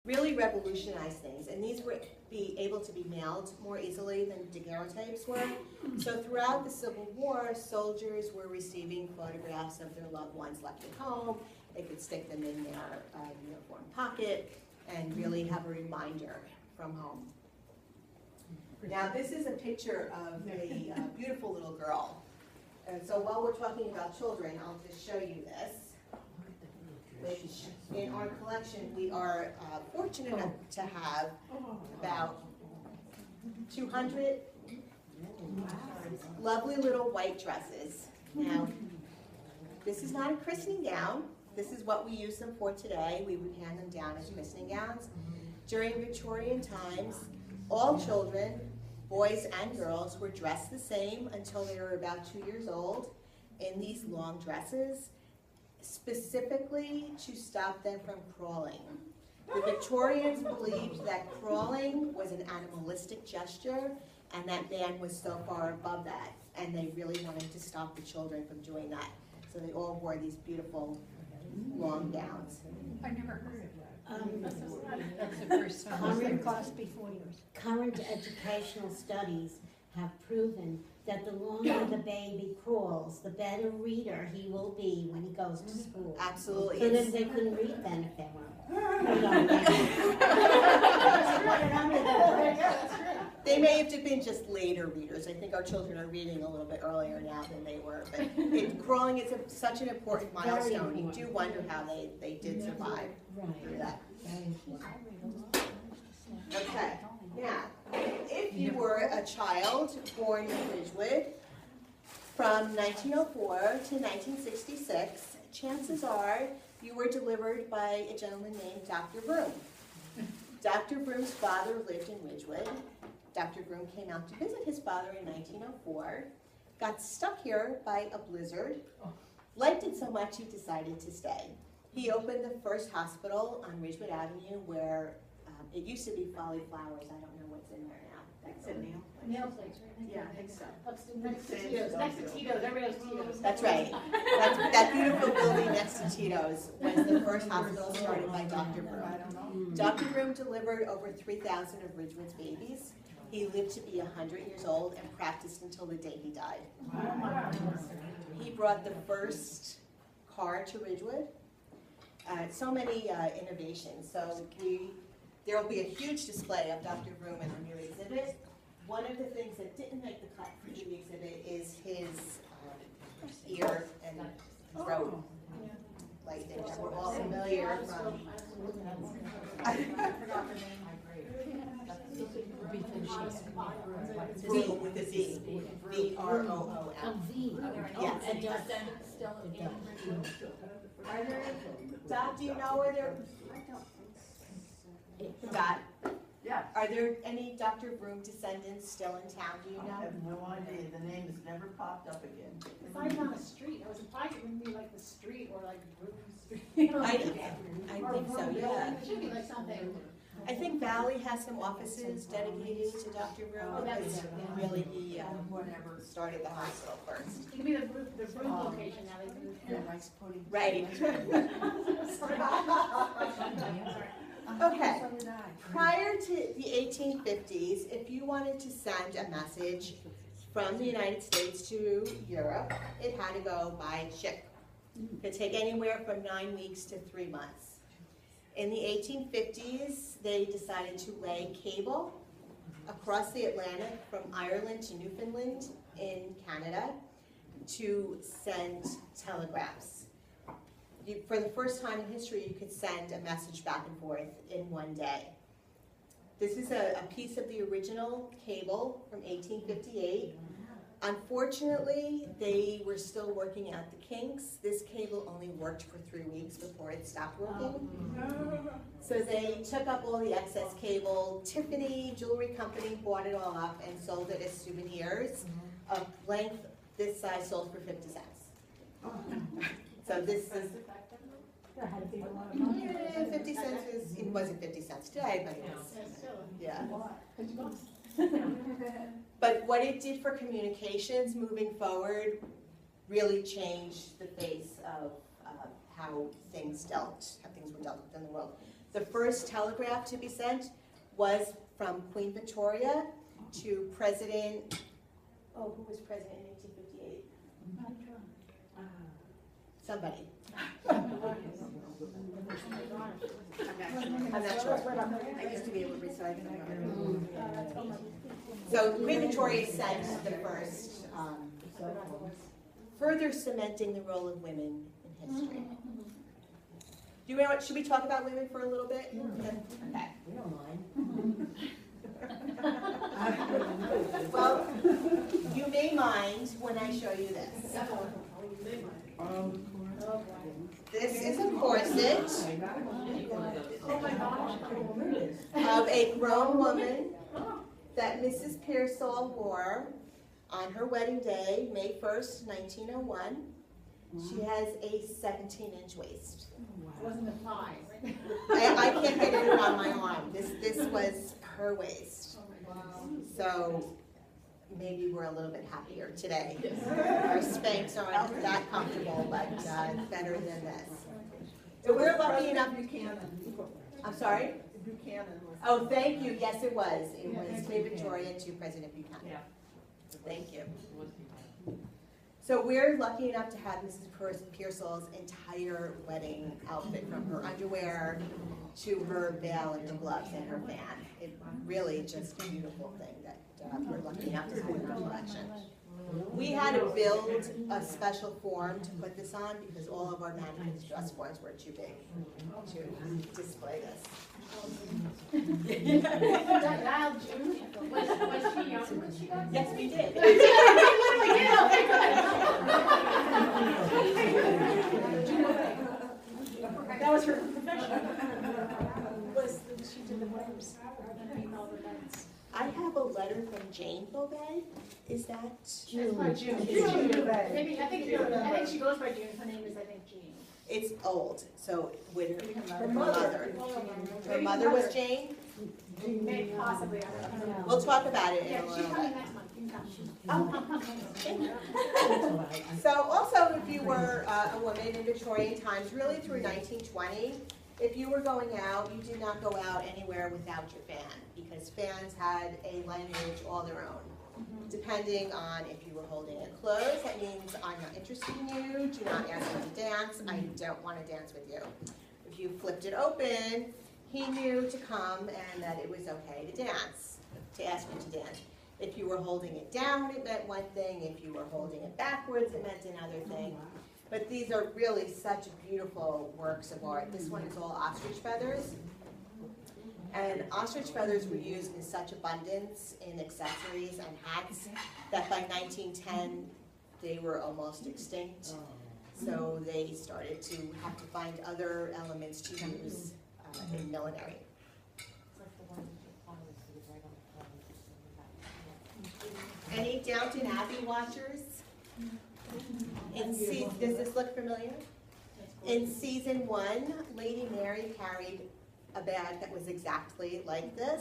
really revolutionized things, and these were able to be mailed more easily than daguerreotypes were. So throughout the Civil War, soldiers were receiving photographs of their loved ones left at home. They could stick them in their uniform pocket and really have a reminder from home. Now this is a picture of a beautiful little girl. And so while we're talking about children, I'll just show you this. Which in our collection we are fortunate enough to have about 200 lovely little white dresses. Now, this is not a christening gown. This is what we use them for today. We would hand them down as christening gowns. During Victorian times, all children, boys and girls, were dressed the same until they were about 2 years old in these long dresses, specifically to stop them from crawling. The Victorians believed that crawling was an animalistic gesture and that man was so far above that, and they really wanted to stop the children from doing that. So they all wore these beautiful long gowns. I never heard of that. That's the first time. Current educational studies have proven that the longer the baby crawls, the better reader he will be when he goes to school. Absolutely. So then they couldn't read then if they weren't. They may have been just later readers. I think our children are reading a little bit earlier now than they were. But crawling is such an important milestone. You do wonder how they did survive through that. Okay, now, if you were a child born in Ridgewood from 1904 to 1966, chances are you were delivered by a gentleman named Dr. Broom. Dr. Broom's father lived in Ridgewood. Dr. Broom came out to visit his father in 1904, got stuck here by a blizzard, liked it so much he decided to stay. He opened the first hospital on Ridgewood Avenue where it used to be Folly Flowers. I don't know what's in there now. That's a Nail place, right? Yeah, I think so. Next to Tito's. Next to Tito's. Everybody knows Tito's. That's right. That beautiful building next to Tito's was the first hospital started by Dr. Broom. Dr. Broom delivered over 3,000 of Ridgewood's babies. He lived to be 100 years old and practiced until the day he died. He brought the first car to Ridgewood. So many innovations. So there will be a huge display of Dr. Broom in our new exhibit. One of the things that didn't make the cut for the exhibit is his ear and throat lighting that we're all familiar from. Broom with a Z. V-R-O-O-M. Yes. Are there, Dot, do you know where there? Dot? Yeah. Are there any Dr. Broom descendants still in town, do you I know? have no idea. The name has never popped up again. If I'm on a street, I was surprised it wouldn't be like the street or like Broom Street. I think so, yeah. It should be like something. I think Valley has some offices dedicated to Dr. Broom. Oh, that's because it. really he started the hospital first. It could be the Broom location now. They moved. Yeah, nice pudding. Right. Okay. Prior to the 1850s, if you wanted to send a message from the United States to Europe, it had to go by ship. It could take anywhere from 9 weeks to 3 months. In the 1850s, they decided to lay cable across the Atlantic from Ireland to Newfoundland in Canada to send telegraphs. For the first time in history, you could send a message back and forth in one day. This is a piece of the original cable from 1858. Unfortunately, they were still working out the kinks. This cable only worked for 3 weeks before it stopped working. So they took up all the excess cable. Tiffany Jewelry Company bought it all up and sold it as souvenirs. A length this size sold for 50 cents. So this is, yeah, 50 cents is, it wasn't 50 cents today, but it was, yeah. But what it did for communications moving forward really changed the face of how things were dealt with in the world. The first telegraph to be sent was from Queen Victoria to President, oh, who was president in 1858? Somebody. I'm not sure. I used to be able to read, so I don't know. So Queen Victoria sent the first, further cementing the role of women in history. Do you know what, should we talk about women for a little bit? Okay. We don't mind. Well, you may mind when I show you this. This is a corset of a grown woman that Mrs. Pearsall wore on her wedding day, May 1st, 1901. She has a 17-inch waist. It wasn't a thigh, right? I can't get it on my arm. This was her waist. So maybe we're a little bit happier today. Our Spanx aren't that comfortable, but better than this. So we're lucky enough. I'm sorry? Buchanan was. Oh, thank you. Yes, it was. It was Queen Victoria to President Buchanan. Yeah. Thank you. So we're lucky enough to have Mrs. Pearsall's entire wedding outfit, from her underwear to her veil and her gloves and her fan. It really just a beautiful thing that we're lucky enough to have in our collection. We had to build a special form to put this on because all of our mannequins' dress forms were too big to display this. Dial June, was she young when she got? Yes, we did. That was her profession. She did the weddings, female events. I have a letter from Jane Beauvais. Is that? That's not June. Maybe, I think she goes by June. Her name is, I think, Jean. It's old, so with her mother. mother. Her mother was Jane? Maybe, possibly. I don't know. We'll talk about it in Yeah, a she's little coming bit. next month. You can come. Thank you. So also, if you were a woman in Victorian times, really through 1920, if you were going out, you did not go out anywhere without your fan, because fans had a language all their own. Depending on if you were holding it closed, that means I'm not interested in you, do not ask me to dance, I don't want to dance with you. If you flipped it open, he knew to come and that it was okay to dance, to ask you to dance. If you were holding it down, it meant one thing. If you were holding it backwards, it meant another thing. But these are really such beautiful works of art. This one is all ostrich feathers. And ostrich feathers were used in such abundance in accessories and hats that by 1910, they were almost extinct. So they started to have to find other elements to use in millinery. Any Downton Abbey watchers? Does this look familiar? In season 1, Lady Mary carried a bag that was exactly like this.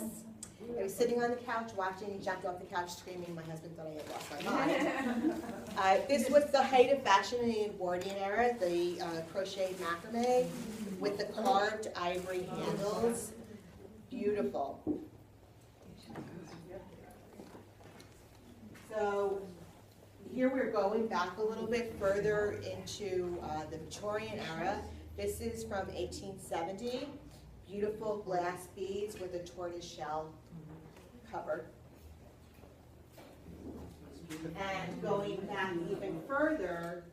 I was sitting on the couch watching, he jumped off the couch screaming, my husband thought I had lost my mind. This was the height of fashion in the Edwardian era, the crocheted macrame with the carved ivory handles. Beautiful. So here we're going back a little bit further into the Victorian era. This is from 1870. Beautiful glass beads with a tortoise shell cover. And going back even further,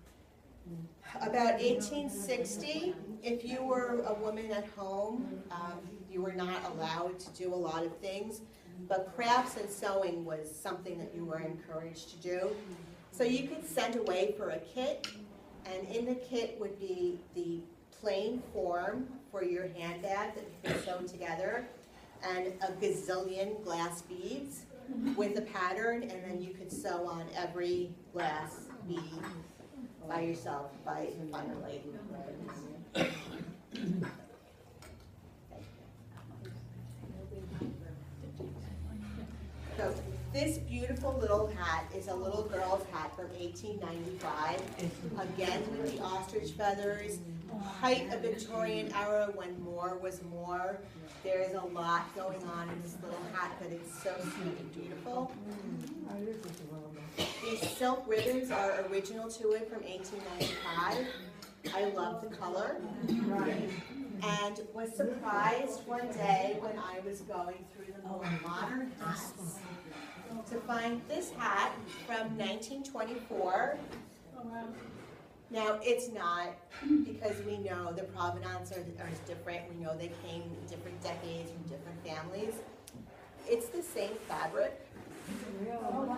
about 1860, if you were a woman at home, you were not allowed to do a lot of things, but crafts and sewing was something that you were encouraged to do. So you could send away for a kit, and in the kit would be the plain form for your handbag that you could sew together, and a gazillion glass beads with a pattern, and then you could sew on every glass bead by yourself, by your lady. So this beautiful little hat is a little girl's hat from 1895. Again with the ostrich feathers. height of Victorian era when more was more. There is a lot going on in this little hat, but it's so sweet and beautiful. These silk ribbons are original to it from 1895. I love the color. And was surprised one day when I was going through the more modern hats to find this hat from 1924. Now, it's not, because we know the provenance is different. We know they came in different decades from different families. It's the same fabric.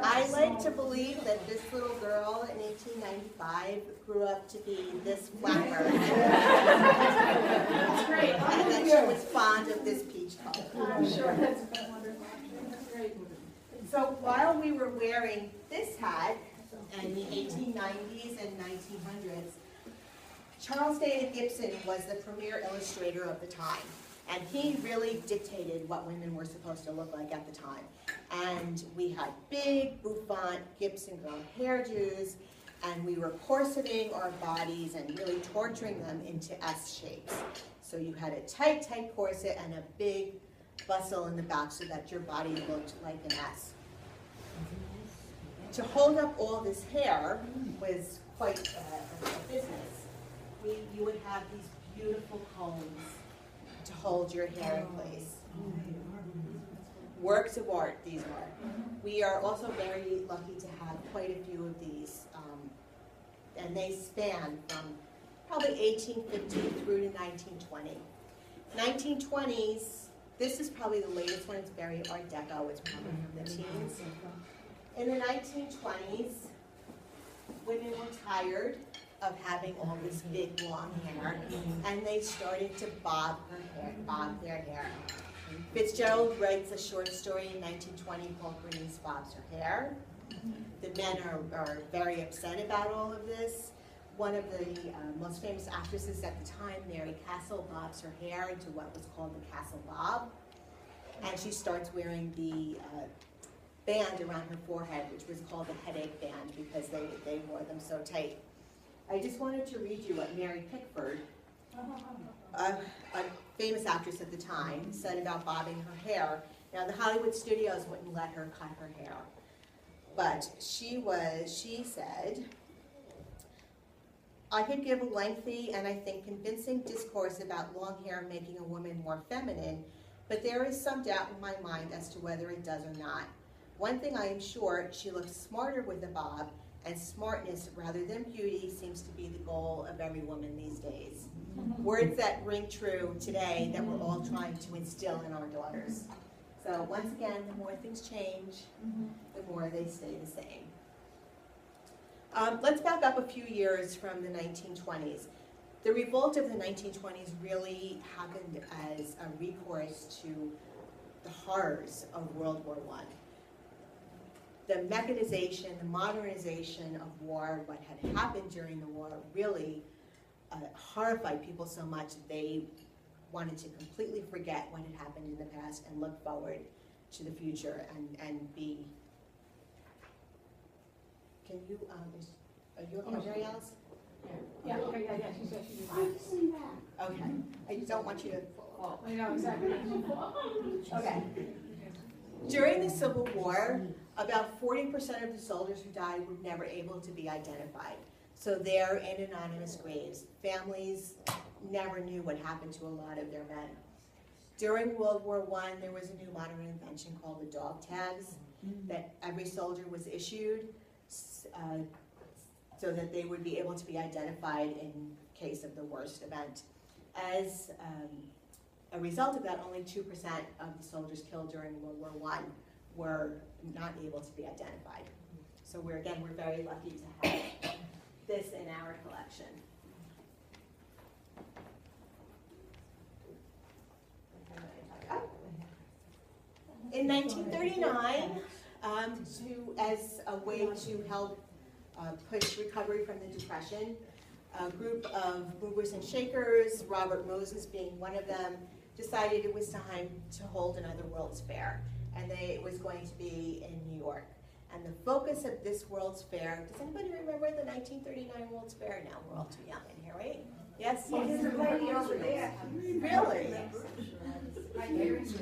I like to believe that this little girl in 1895 grew up to be this flapper. That's great. And that she was fond of this peach color. I'm sure that's wonderful. That's great. So while we were wearing this hat in the 1890s and 1900s, Charles David Gibson was the premier illustrator of the time. And he really dictated what women were supposed to look like at the time. And we had big, bouffant Gibson girl hairdos, and we were corseting our bodies and really torturing them into S shapes. So you had a tight, tight corset and a big bustle in the back so that your body looked like an S. To hold up all this hair was quite a business. You would have these beautiful combs to hold your hair in place. Works of art, these are. We are also very lucky to have quite a few of these, and they span from probably 1850 through to 1920. 1920s, this is probably the latest one. It's very Art Deco. It's probably from the teens. In the 1920s, women were tired of having all this big long hair, and they started to bob their hair. Fitzgerald writes a short story in 1920 called Bernice Bobs Her Hair. The men are very upset about all of this. One of the most famous actresses at the time, Mary Castle, bobs her hair into what was called the Castle Bob, and she starts wearing the band around her forehead, which was called the headache band because they wore them so tight. I just wanted to read you what Mary Pickford, a famous actress at the time, said about bobbing her hair. Now, the Hollywood studios wouldn't let her cut her hair, but she said, "I could give a lengthy and I think convincing discourse about long hair making a woman more feminine, but there is some doubt in my mind as to whether it does or not. One thing I am sure, she looks smarter with a bob, and smartness rather than beauty seems to be the goal of every woman these days." Words that ring true today that we're all trying to instill in our daughters. So once again, the more things change, the more they stay the same. Let's back up a few years from the 1920s. The revolt of the 1920s really happened as a recourse to the horrors of World War I. The mechanization, the modernization of war, what had happened during the war really horrified people so much that they wanted to completely forget what had happened in the past and look forward to the future and be. Can you, are you okay, Alice? Yeah, okay, yeah, she's Okay, I just don't want you to fall. I know, exactly. Okay. During the Civil War, about 40% of the soldiers who died were never able to be identified. So they're in anonymous graves. Families never knew what happened to a lot of their men. During World War I, there was a new modern invention called the dog tags that every soldier was issued so that they would be able to be identified in case of the worst event. As a result of that, only 2% of the soldiers killed during World War I were not able to be identified. So we're very lucky to have this in our collection. In 1939, as a way to help push recovery from the Depression, a group of movers and shakers, Robert Moses being one of them, decided it was time to hold another World's Fair, and it was going to be in New York. And the focus of this World's Fair, does anybody remember the 1939 World's Fair? Now we're all too young in here, right? Yes? Well, there's a lady over there. Really? My earring's